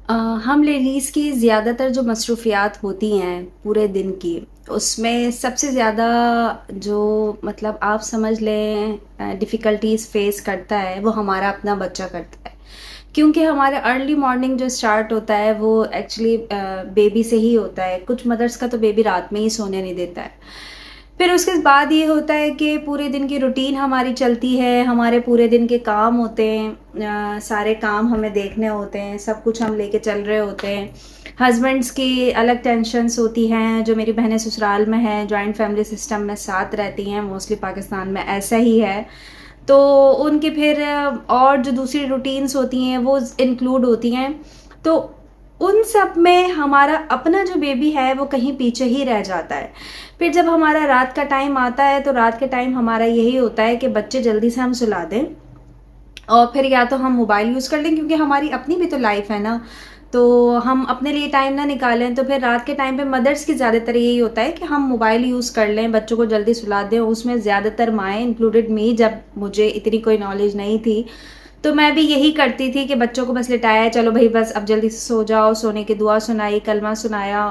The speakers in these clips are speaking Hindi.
अ, हम लेडीज़ की ज़्यादातर जो मसरूफ़ियात होती हैं पूरे दिन की, उसमें सबसे ज़्यादा जो मतलब आप समझ लें डिफ़िकल्टीज़ फ़ेस करता है, वो हमारा अपना बच्चा करता है। क्योंकि हमारा अर्ली मॉर्निंग जो स्टार्ट होता है, वो एक्चुअली बेबी से ही होता है। कुछ मदर्स का तो बेबी रात में ही सोने नहीं देता है। फिर उसके बाद ये होता है कि पूरे दिन की रूटीन हमारी चलती है, हमारे पूरे दिन के काम होते हैं, सारे काम हमें देखने होते हैं, सब कुछ हम लेके चल रहे होते हैं। हस्बैंड्स की अलग टेंशन्स होती हैं, जो मेरी बहनें ससुराल में हैं, जॉइंट फैमिली सिस्टम में साथ रहती हैं, मोस्टली पाकिस्तान में ऐसा ही है। तो उनकी फिर और जो दूसरी रूटीन्स होती हैं वो इंक्लूड होती हैं। तो उन सब में हमारा अपना जो बेबी है वो कहीं पीछे ही रह जाता है। फिर जब हमारा रात का टाइम आता है तो रात के टाइम हमारा यही होता है कि बच्चे जल्दी से हम सुला दें और फिर या तो हम मोबाइल यूज़ कर लें, क्योंकि हमारी अपनी भी तो लाइफ है ना। तो हम अपने लिए टाइम ना निकालें तो फिर रात के टाइम पे मदर्स की ज़्यादातर यही होता है कि हम मोबाइल यूज़ कर लें, बच्चों को जल्दी सुला दें। उसमें ज़्यादातर माएँ इंक्लूडेड मी, जब मुझे इतनी कोई नॉलेज नहीं थी तो मैं भी यही करती थी कि बच्चों को बस लिटाया, चलो भाई बस अब जल्दी से सो जाओ, सोने की दुआ सुनाई, कलमा सुनाया,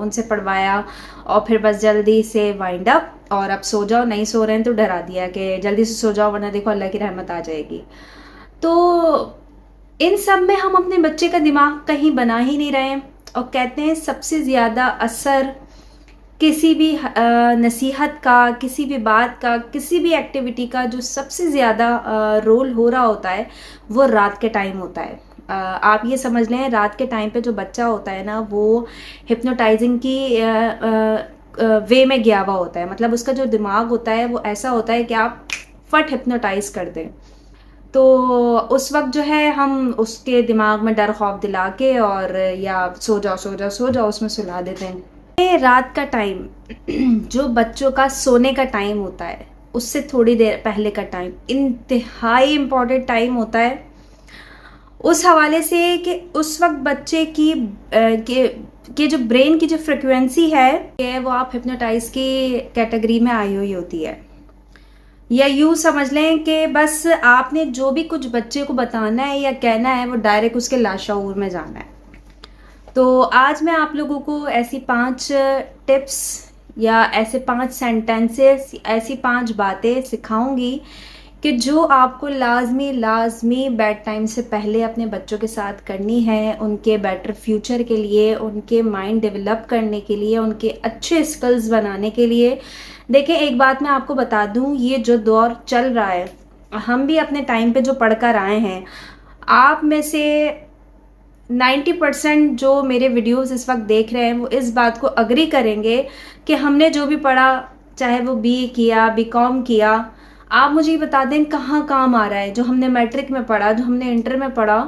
उनसे पढ़वाया और फिर बस जल्दी से वाइंड अप और अब सो जाओ, नहीं सो रहे हैं तो डरा दिया कि जल्दी से सो जाओ वरना देखो अल्लाह की रहमत आ जाएगी। तो इन सब में हम अपने बच्चे का दिमाग कहीं बना ही नहीं रहे हैं। और कहते हैं सबसे ज़्यादा असर किसी भी नसीहत का, किसी भी बात का, किसी भी एक्टिविटी का जो सबसे ज़्यादा रोल हो रहा होता है वो रात के टाइम होता है। आप ये समझ लें रात के टाइम पे जो बच्चा होता है ना वो हिप्नोटाइजिंग की वे में गया हुआ होता है। मतलब उसका जो दिमाग होता है वो ऐसा होता है कि आप फट हिप्नोटाइज कर दें। तो उस वक़्त जो है हम उसके दिमाग में डर खौफ दिला के और या सो जाओ, सो जाओ, सो जाओ उसमें सुला देते हैं। ये रात का टाइम जो बच्चों का सोने का टाइम होता है, उससे थोड़ी देर पहले का टाइम इंतहाई इम्पोर्टेंट टाइम होता है। उस हवाले से कि उस वक़्त बच्चे की के जो ब्रेन की जो फ्रीक्वेंसी है वो आप हिप्नोटाइज़ की कैटेगरी में आई हुई होती है। या यूँ समझ लें कि बस आपने जो भी कुछ बच्चे को बताना है या कहना है वो डायरेक्ट उसके लाशऊर में जाना है। तो आज मैं आप लोगों को ऐसी 5 टिप्स या ऐसे 5 सेंटेंसेस, ऐसी 5 बातें सिखाऊँगी कि जो आपको लाज़मी बेड टाइम से पहले अपने बच्चों के साथ करनी है, उनके बेटर फ्यूचर के लिए, उनके माइंड डेवलप करने के लिए, उनके अच्छे स्किल्स बनाने के लिए। देखिए, एक बात मैं आपको बता दूँ, ये जो दौर चल रहा है, हम भी अपने टाइम पे जो पढ़कर आए हैं, आप में से 90% जो मेरे वीडियोस इस वक्त देख रहे हैं वो इस बात को अग्री करेंगे कि हमने जो भी पढ़ा, चाहे वो बीए किया, बीकॉम किया, आप मुझे ये बता दें कहाँ काम आ रहा है। जो हमने मैट्रिक में पढ़ा, जो हमने इंटर में पढ़ा,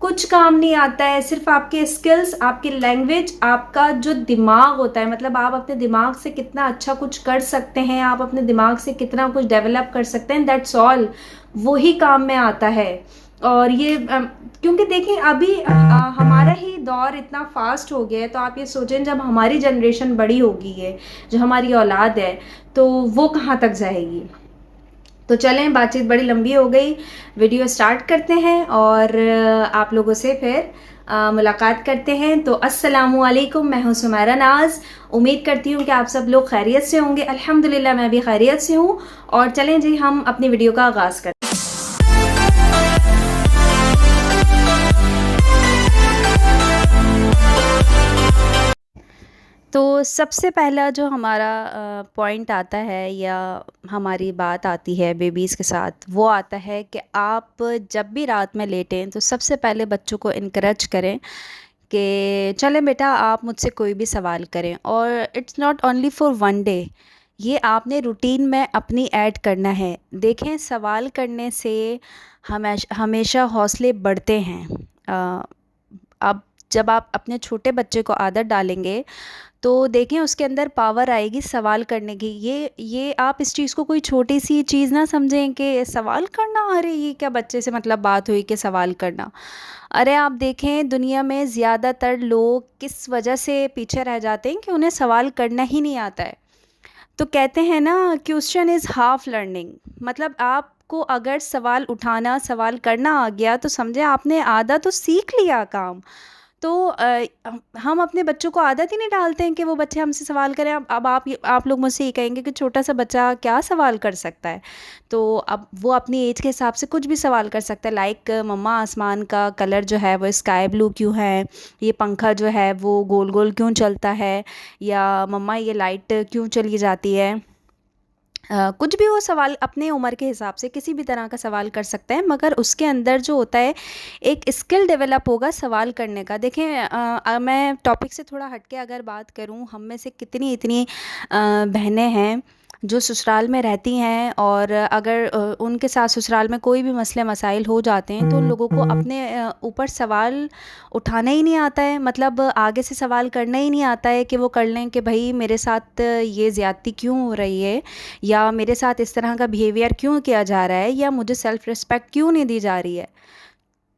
कुछ काम नहीं आता है। सिर्फ आपके स्किल्स, आपकी लैंग्वेज, आपका जो दिमाग होता है, मतलब आप अपने दिमाग से कितना अच्छा कुछ कर सकते हैं, आप अपने दिमाग से कितना कुछ डेवलप कर सकते हैं, दैट्स ऑल। वही काम में आता है। और ये क्योंकि देखिए अभी हमारा ही दौर इतना फास्ट हो गया है, तो आप ये सोचें जब हमारी जनरेशन बड़ी होगी है, जो हमारी औलाद है, तो वो कहाँ तक जाएगी। तो चलें, बातचीत बड़ी लंबी हो गई, वीडियो स्टार्ट करते हैं और आप लोगों से फिर मुलाकात करते हैं। तो अस्सलामु अलैकुम, मैं हूँ सुमैरा नाज। उम्मीद करती हूँ कि आप सब लोग खैरियत से होंगे। अल्हम्दुलिल्लाह मैं भी खैरियत से हूँ। और चलें जी, हम अपनी वीडियो का आगाज़ करते हैं। तो सबसे पहला जो हमारा पॉइंट आता है या हमारी बात आती है बेबीज़ के साथ, वो आता है कि आप जब भी रात में लेटें तो सबसे पहले बच्चों को इनकरेज करें कि चलें बेटा आप मुझसे कोई भी सवाल करें। और it's not only for one day, ये आपने रूटीन में अपनी ऐड करना है। देखें, सवाल करने से हमेशा हमेशा हौसले बढ़ते हैं। अब जब आप अपने छोटे बच्चे को आदत डालेंगे तो देखें उसके अंदर पावर आएगी सवाल करने की। ये आप इस चीज़ को कोई छोटी सी चीज़ ना समझें कि सवाल करना, अरे ये क्या बच्चे से मतलब बात हुई कि सवाल करना। अरे आप देखें दुनिया में ज़्यादातर लोग किस वजह से पीछे रह जाते हैं कि उन्हें सवाल करना ही नहीं आता है। तो कहते हैं ना, क्वेश्चन इज़ हाफ लर्निंग। मतलब आपको अगर सवाल उठाना, सवाल करना आ गया तो समझे आपने आधा तो सीख लिया काम। तो हम अपने बच्चों को आदत ही नहीं डालते हैं कि वो बच्चे हमसे सवाल करें। अब आप लोग मुझसे ये कहेंगे कि छोटा सा बच्चा क्या सवाल कर सकता है, तो अब वो अपनी एज के हिसाब से कुछ भी सवाल कर सकता है। लाइक मम्मा आसमान का कलर जो है वो स्काई ब्लू क्यों है, ये पंखा जो है वो गोल गोल क्यों चलता है, या मम्मा ये लाइट क्यों चली जाती है। कुछ भी वो सवाल अपने उम्र के हिसाब से किसी भी तरह का सवाल कर सकते हैं, मगर उसके अंदर जो होता है एक स्किल डेवलप होगा सवाल करने का। देखें, मैं टॉपिक से थोड़ा हटके अगर बात करूं, हम में से कितनी इतनी बहनें हैं जो ससुराल में रहती हैं, और अगर उनके साथ ससुराल में कोई भी मसले मसाइल हो जाते हैं तो उन लोगों को अपने ऊपर सवाल उठाना ही नहीं आता है, मतलब आगे से सवाल करना ही नहीं आता है कि वो कर लें कि भाई मेरे साथ ये ज़्यादती क्यों हो रही है, या मेरे साथ इस तरह का बिहेवियर क्यों किया जा रहा है, या मुझे सेल्फ़ रिस्पेक्ट क्यों नहीं दी जा रही है।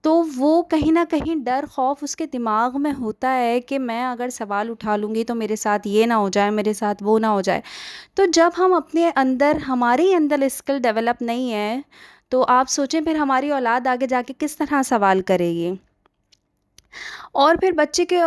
तो वो कहीं न कहीं डर खौफ़ उसके दिमाग में होता है कि मैं अगर सवाल उठा लूँगी तो मेरे साथ ये ना हो जाए, मेरे साथ वो ना हो जाए। तो जब हम अपने अंदर हमारे ही अंदर स्किल डेवलप नहीं है, तो आप सोचें फिर हमारी औलाद आगे जाके किस तरह सवाल करेगी। और फिर बच्चे के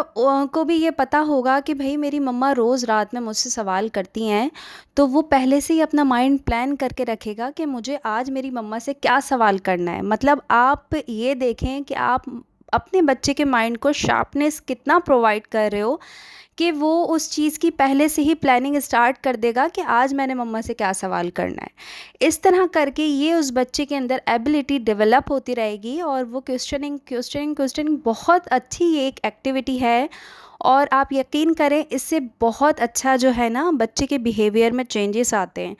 को भी ये पता होगा कि भई मेरी मम्मा रोज़ रात में मुझसे सवाल करती हैं, तो वो पहले से ही अपना माइंड प्लान करके रखेगा कि मुझे आज मेरी मम्मा से क्या सवाल करना है। मतलब आप ये देखें कि आप अपने बच्चे के माइंड को शार्पनेस कितना प्रोवाइड कर रहे हो, कि वो उस चीज़ की पहले से ही प्लानिंग स्टार्ट कर देगा कि आज मैंने मम्मा से क्या सवाल करना है। इस तरह करके ये उस बच्चे के अंदर एबिलिटी डेवलप होती रहेगी, और वो क्वेश्चनिंग क्वेश्चनिंग क्वेश्चनिंग बहुत अच्छी ये एक एक्टिविटी है। और आप यकीन करें, इससे बहुत अच्छा जो है ना बच्चे के बिहेवियर में चेंजेस आते हैं।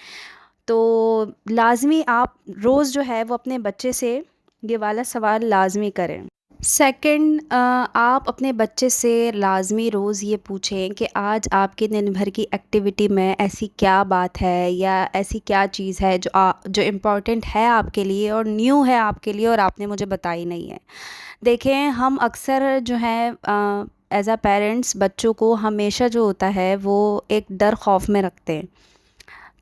तो लाज़मी आप रोज़ जो है वो अपने बच्चे से ये वाला सवाल लाज़मी करें। सेकंड, आप अपने बच्चे से लाज़मी रोज़ ये पूछें कि आज आपके दिन भर की एक्टिविटी में ऐसी क्या बात है, या ऐसी क्या चीज़ है जो इम्पोर्टेंट है आपके लिए और न्यू है आपके लिए और आपने मुझे बताई नहीं है। देखें, हम अक्सर जो है एज़ अ पेरेंट्स बच्चों को हमेशा जो होता है वो एक डर खौफ में रखते हैं।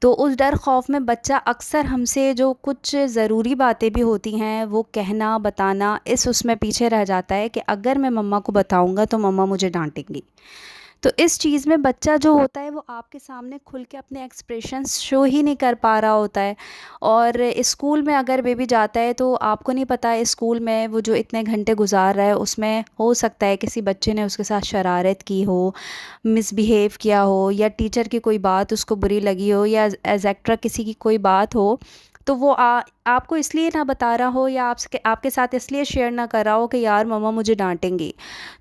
तो उस डर खौफ में बच्चा अक्सर हमसे जो कुछ ज़रूरी बातें भी होती हैं वो कहना बताना इस उसमें पीछे रह जाता है कि अगर मैं मम्मा को बताऊंगा तो मम्मा मुझे डांटेंगी। तो इस चीज़ में बच्चा जो होता है वो आपके सामने खुल के अपने एक्सप्रेशंस शो ही नहीं कर पा रहा होता है। और स्कूल में अगर बेबी जाता है तो आपको नहीं पता स्कूल में वो जो इतने घंटे गुजार रहा है उसमें हो सकता है किसी बच्चे ने उसके साथ शरारत की हो, मिसबिहेव किया हो, या टीचर की कोई बात उसको बुरी लगी हो, या एग्ज़ैक्ट्रा किसी की कोई बात हो। तो वो आपको इसलिए ना बता रहा हो, या आपके आपके साथ इसलिए शेयर ना कर रहा हो कि यार मम्मा मुझे डांटेंगी।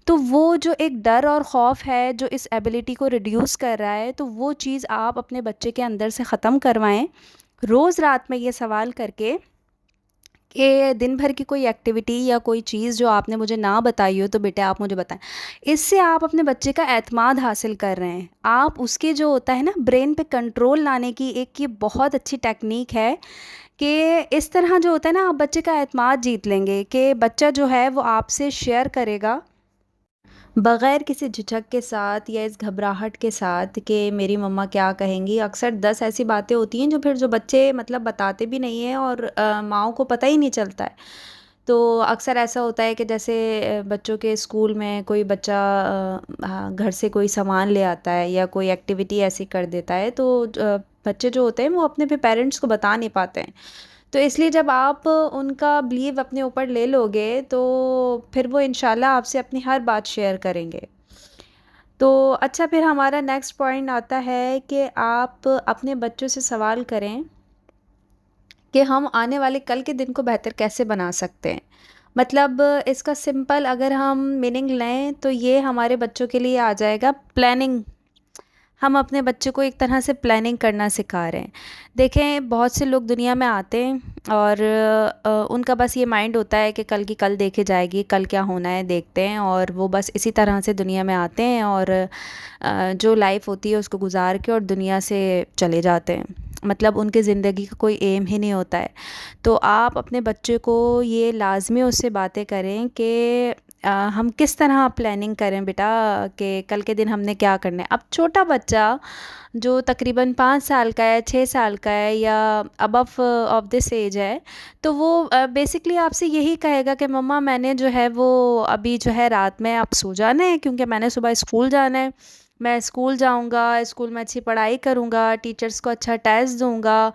तो वो जो एक डर और ख़ौफ़ है जो इस एबिलिटी को रिड्यूस कर रहा है, तो वो चीज़ आप अपने बच्चे के अंदर से ख़त्म करवाएं रोज़ रात में ये सवाल करके कि दिन भर की कोई एक्टिविटी या कोई चीज़ जो आपने मुझे ना बताई हो तो बेटा आप मुझे बताएं। इससे आप अपने बच्चे का एतमाद हासिल कर रहे हैं। आप उसके जो होता है ना ब्रेन पे कंट्रोल लाने की एक ये बहुत अच्छी टेक्निक है, कि इस तरह जो होता है ना आप बच्चे का एतमाद जीत लेंगे कि बच्चा जो है वो आपसे शेयर करेगा बग़ैर किसी झिझक के साथ या इस घबराहट के साथ कि मेरी मम्मा क्या कहेंगी। अक्सर 10 ऐसी बातें होती हैं जो फिर जो बच्चे मतलब बताते भी नहीं हैं, और माँओं को पता ही नहीं चलता है। तो अक्सर ऐसा होता है कि जैसे बच्चों के स्कूल में कोई बच्चा घर से कोई सामान ले आता है या कोई एक्टिविटी ऐसी कर देता है, तो बच्चे जो होते हैं वो अपने भी पेरेंट्स को बता नहीं पाते हैं। तो इसलिए जब आप उनका बिलीव अपने ऊपर ले लोगे तो फिर वो इंशाल्लाह आपसे अपनी हर बात शेयर करेंगे। तो अच्छा, फिर हमारा नेक्स्ट पॉइंट आता है कि आप अपने बच्चों से सवाल करें कि हम आने वाले कल के दिन को बेहतर कैसे बना सकते हैं। मतलब इसका सिंपल अगर हम मीनिंग लें तो ये हमारे बच्चों के लिए आ जाएगा प्लानिंग। हम अपने बच्चे को एक तरह से प्लानिंग करना सिखा रहे हैं। देखें, बहुत से लोग दुनिया में आते हैं और उनका बस ये माइंड होता है कि कल की कल देखे जाएगी, कल क्या होना है देखते हैं, और वो बस इसी तरह से दुनिया में आते हैं और जो लाइफ होती है उसको गुजार के और दुनिया से चले जाते हैं। मतलब उनकी ज़िंदगी का कोई एम ही नहीं होता है। तो आप अपने बच्चे को ये लाजमी उससे बातें करें कि हम किस तरह प्लानिंग करें बेटा कि कल के दिन हमने क्या करना है। अब छोटा बच्चा जो तकरीबन 5 साल का है, 6 साल का है या अबव ऑफ दिस एज है, तो वो बेसिकली आपसे यही कहेगा कि मम्मा मैंने जो है वो अभी जो है रात में अब सो जाना है क्योंकि मैंने सुबह स्कूल जाना है। मैं स्कूल जाऊंगा, स्कूल में अच्छी पढ़ाई करूंगा, टीचर्स को अच्छा टेस्ट दूंगा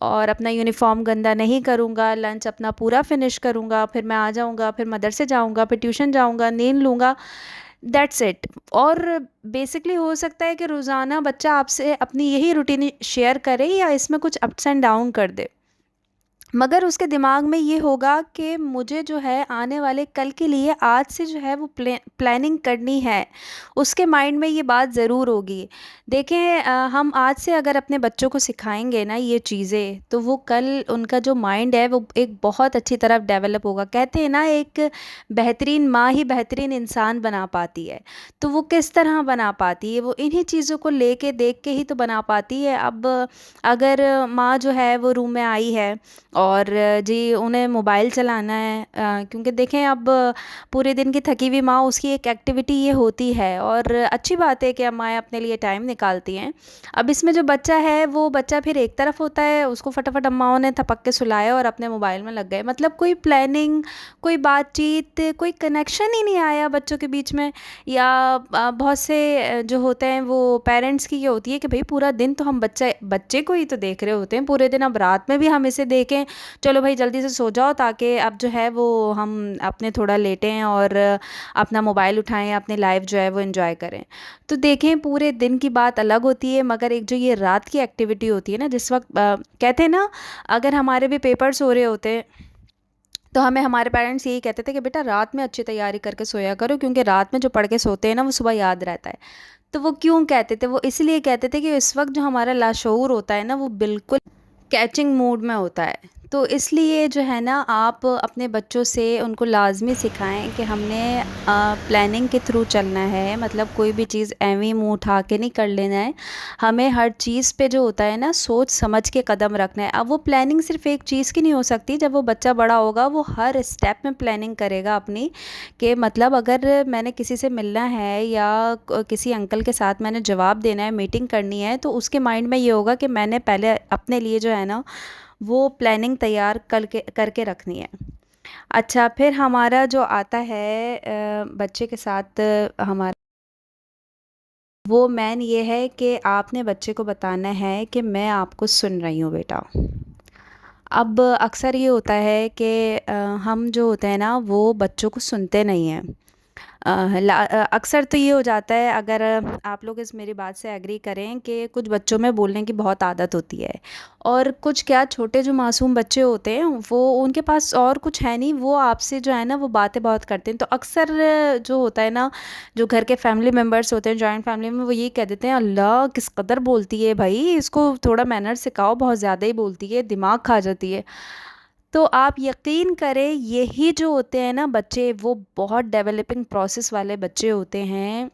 और अपना यूनिफॉर्म गंदा नहीं करूंगा, लंच अपना पूरा फिनिश करूंगा, फिर मैं आ जाऊंगा, फिर मदरसे जाऊंगा, फिर ट्यूशन जाऊंगा, नींद लूंगा, दैट्स इट। और बेसिकली हो सकता है कि रोज़ाना बच्चा आपसे अपनी यही रूटीन शेयर करे या इसमें कुछ अप्स एंड डाउन कर दे, मगर उसके दिमाग में ये होगा कि मुझे जो है आने वाले कल के लिए आज से जो है वो प्लानिंग करनी है। उसके माइंड में ये बात ज़रूर होगी। देखें, हम आज से अगर अपने बच्चों को सिखाएंगे ना ये चीज़ें, तो वो कल उनका जो माइंड है वो एक बहुत अच्छी तरफ डेवलप होगा। कहते हैं ना, एक बेहतरीन माँ ही बेहतरीन इंसान बना पाती है। तो वो किस तरह बना पाती है, वो इन्हीं चीज़ों को लेके देख के ही तो बना पाती है। अब अगर माँ जो है वो रूम में आई है और जी उन्हें मोबाइल चलाना है, क्योंकि देखें अब पूरे दिन की थकी हुई माँ, उसकी एक एक्टिविटी ये होती है और अच्छी बात है कि अब माएँ अपने लिए टाइम निकालती हैं। अब इसमें जो बच्चा है वो बच्चा फिर एक तरफ होता है, उसको फटाफट अम्माओं ने थपक के सुलाया और अपने मोबाइल में लग गए। मतलब कोई प्लानिंग, कोई बातचीत, कोई कनेक्शन ही नहीं आया बच्चों के बीच में। या बहुत से जो होते हैं वो पेरेंट्स की ये होती है कि भाई पूरा दिन तो हम बच्चे बच्चे को ही तो देख रहे होते हैं पूरे दिन, अब रात में भी हम इसे देखें, चलो भाई जल्दी से सो जाओ ताकि अब जो है वो हम अपने थोड़ा लेटें और अपना मोबाइल उठाएं, अपनी लाइफ जो है वो एंजॉय करें। तो देखें, पूरे दिन की बात अलग होती है, मगर एक जो ये रात की एक्टिविटी होती है ना, जिस वक्त कहते हैं ना, अगर हमारे भी पेपर्स हो रहे होते हैं तो हमें हमारे पेरेंट्स यही कहते थे कि बेटा रात में अच्छी तैयारी करके सोया करो, क्योंकि रात में जो पढ़ के सोते हैं ना वो सुबह याद रहता है। तो वो क्यों कहते थे? वो इसलिए कहते थे कि इस वक्त जो हमारा लाशऊर होता है ना वो बिल्कुल कैचिंग मूड में होता है। तो इसलिए जो है ना, आप अपने बच्चों से उनको लाज़मी सिखाएं कि हमने प्लानिंग के थ्रू चलना है। मतलब कोई भी चीज़ एवें मुंह उठा के नहीं कर लेना है। हमें हर चीज़ पे जो होता है ना, सोच समझ के कदम रखना है। अब वो प्लानिंग सिर्फ एक चीज़ की नहीं हो सकती। जब वो बच्चा बड़ा होगा वो हर स्टेप में प्लानिंग करेगा अपनी, कि मतलब अगर मैंने किसी से मिलना है या किसी अंकल के साथ मैंने जवाब देना है, मीटिंग करनी है, तो उसके माइंड में ये होगा कि मैंने पहले अपने लिए जो है ना वो प्लानिंग तैयार करके करके रखनी है। अच्छा, फिर हमारा जो आता है बच्चे के साथ हमारा वो मैन ये है कि आपने बच्चे को बताना है कि मैं आपको सुन रही हूँ बेटा। अब अक्सर ये होता है कि हम जो होते हैं ना वो बच्चों को सुनते नहीं हैं। अक्सर तो ये हो जाता है, अगर आप लोग इस मेरी बात से एग्री करें, कि कुछ बच्चों में बोलने की बहुत आदत होती है और कुछ क्या छोटे जो मासूम बच्चे होते हैं वो उनके पास और कुछ है नहीं, वो आपसे जो है ना वो बातें बहुत करते हैं। तो अक्सर जो होता है ना, जो घर के फैमिली मेम्बर्स होते हैं जॉइंट फैमिली में, वो ये कह देते हैं अल्लाह किस कदर बोलती है भाई, इसको थोड़ा मैनर सिखाओ, बहुत ज़्यादा ही बोलती है, दिमाग खा जाती है। तो आप यकीन करें, यही जो होते हैं ना बच्चे, वो बहुत डेवलपिंग प्रोसेस वाले बच्चे होते हैं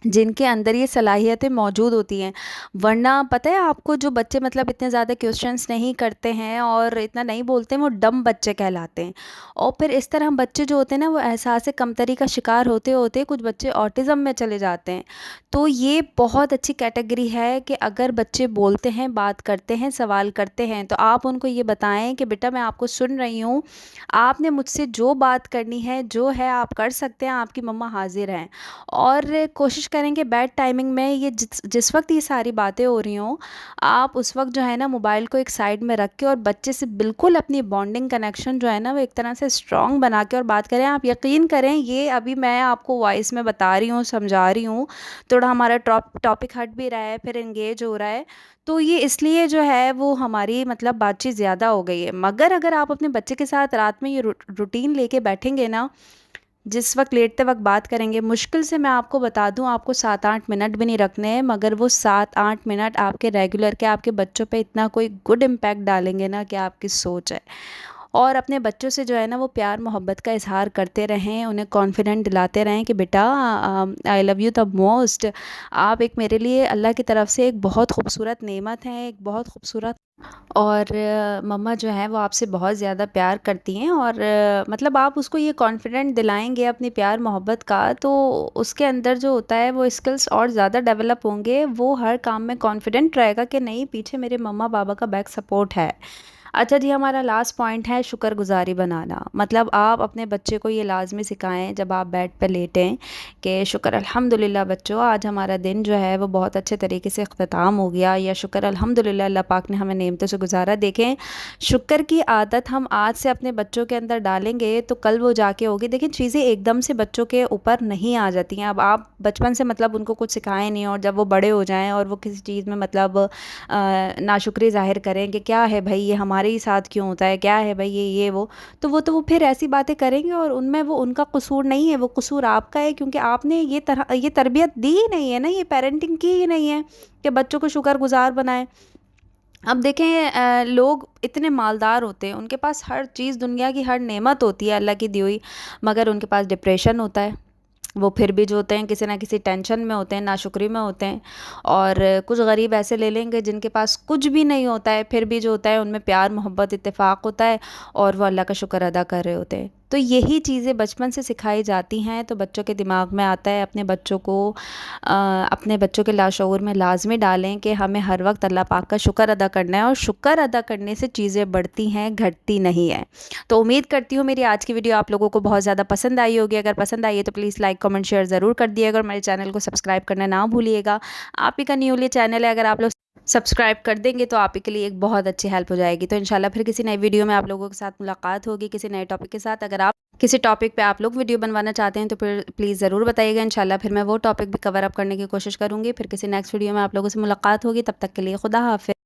जिनके अंदर ये सलाहियतें मौजूद होती हैं। वरना पता है आपको, जो बच्चे मतलब इतने ज़्यादा क्वेश्चंस नहीं करते हैं और इतना नहीं बोलते हैं, वो डम बच्चे कहलाते हैं। और फिर इस तरह बच्चे जो होते हैं ना वो एहसास कमतरी का शिकार होते होते कुछ बच्चे ऑटिज़म में चले जाते हैं। तो ये बहुत अच्छी कैटेगरी है कि अगर बच्चे बोलते हैं, बात करते हैं, सवाल करते हैं, तो आप उनको ये बताएं कि बेटा मैं आपको सुन रही हूँ, आपने मुझसे जो बात करनी है, जो है आप कर सकते हैं, आपकी मम्मा हाजिर हैं। और कोशिश करेंगे बैड टाइमिंग में, ये जिस जिस वक्त ये सारी बातें हो रही हों, आप उस वक्त जो है ना मोबाइल को एक साइड में रख के और बच्चे से बिल्कुल अपनी बॉन्डिंग कनेक्शन जो है ना वो एक तरह से स्ट्रॉन्ग बना के और बात करें। आप यकीन करें, ये अभी मैं आपको वॉइस में बता रही हूँ, समझा रही हूँ, थोड़ा हमारा टॉपिक हट भी रहा है, फिर एंगेज हो रहा है, तो ये इसलिए जो है वो हमारी मतलब बातचीत ज़्यादा हो गई है। मगर अगर आप अपने बच्चे के साथ रात में ये रूटीन लेके बैठेंगे ना, जिस वक्त लेटते वक्त बात करेंगे, मुश्किल से मैं आपको बता दूं, आपको 7-8 मिनट भी नहीं रखने हैं, मगर वो 7-8 मिनट आपके रेगुलर के आपके बच्चों पे इतना कोई गुड इम्पैक्ट डालेंगे ना कि आपकी सोच है। और अपने बच्चों से जो है ना वो प्यार मोहब्बत का इज़हार करते रहें, उन्हें कॉन्फिडेंट दिलाते रहें कि बेटा I love you the most. आप एक मेरे लिए अल्लाह की तरफ से एक बहुत खूबसूरत नेमत हैं, एक बहुत खूबसूरत। और मम्मा जो है वो आपसे बहुत ज़्यादा प्यार करती हैं, और मतलब आप उसको ये कॉन्फिडेंट दिलाएंगे अपनी प्यार मोहब्बत का, तो उसके अंदर जो होता है वो स्किल्स और ज़्यादा डेवलप होंगे। वो हर काम में कॉन्फिडेंट रहेगा कि नहीं, पीछे मेरे मम्मा पापा का बैक सपोर्ट है। अच्छा जी, हमारा लास्ट पॉइंट है शुक्रगुज़ारी बनाना। मतलब आप अपने बच्चे को ये लाज़मी सिखाएँ जब आप बेड पे लेटें कि शुक्र अल्हम्दुलिल्लाह बच्चों, आज हमारा दिन जो है वो बहुत अच्छे तरीके से इख्तिताम हो गया, या शुक्र अल्हम्दुलिल्लाह अल्लाह पाक ने हमें नेमतों से गुज़ारा। देखें, शुक्र की आदत हम आज से अपने बच्चों के अंदर डालेंगे तो कल वो जाके होगी। देखिए, चीज़ें एकदम से बच्चों के ऊपर नहीं आ जाती हैं। अब आप बचपन से मतलब उनको कुछ सिखाएँ नहीं, और जब वो बड़े हो जाएँ और वो किसी चीज़ में मतलब नाशुक्री ज़ाहिर करें कि क्या है भाई ये हमारे ही साथ क्यों होता है, क्या है भाई ये वो, तो वो फिर ऐसी बातें करेंगे, और उनमें वो उनका कसूर नहीं है, वो कसूर आपका है, क्योंकि आपने ये तरबियत दी ही नहीं है ना, ये पेरेंटिंग की ही नहीं है कि बच्चों को शुक्रगुजार बनाएं। अब देखें, लोग इतने मालदार होते हैं, उनके पास हर चीज़, दुनिया की हर नेमत होती है अल्लाह की दी हुई, मगर उनके पास डिप्रेशन होता है। वो फिर भी जो होते हैं किसी ना किसी टेंशन में होते हैं, नाशुक्री में होते हैं। और कुछ गरीब ऐसे ले लेंगे जिनके पास कुछ भी नहीं होता है, फिर भी जो होता है उनमें प्यार मोहब्बत इत्तेफाक होता है, और वो अल्लाह का शुक्र अदा कर रहे होते हैं। तो यही चीज़ें बचपन से सिखाई जाती हैं, तो बच्चों के दिमाग में आता है। अपने बच्चों को अपने बच्चों के लाशऊर में लाजमी डालें कि हमें हर वक्त अल्लाह पाक का शुक्र अदा करना है, और शुक्र अदा करने से चीज़ें बढ़ती हैं, घटती नहीं है। तो उम्मीद करती हूँ मेरी आज की वीडियो आप लोगों को बहुत ज़्यादा पसंद आई होगी। अगर पसंद आई है तो प्लीज़ लाइक कमेंट शेयर ज़रूर कर दिएगा, और मेरे चैनल को सब्सक्राइब करना ना भूलिएगा। आप ही का न्यूली चैनल है, अगर आप लोग सब्सक्राइब कर देंगे तो आप ही के लिए एक बहुत अच्छी हेल्प हो जाएगी। तो इंशाल्लाह फिर किसी नई वीडियो में आप लोगों के साथ मुलाकात होगी, किसी नए टॉपिक के साथ। अगर आप किसी टॉपिक पे आप लोग वीडियो बनवाना चाहते हैं तो फिर प्लीज़ ज़रूर बताइएगा। इंशाल्लाह फिर मैं वो टॉपिक भी कवर अप करने की कोशिश करूँगी। फिर किसी नेक्स्ट वीडियो में आप लोगों से मुलाकात होगी। तब तक के लिए खुदा हाफ़िज़।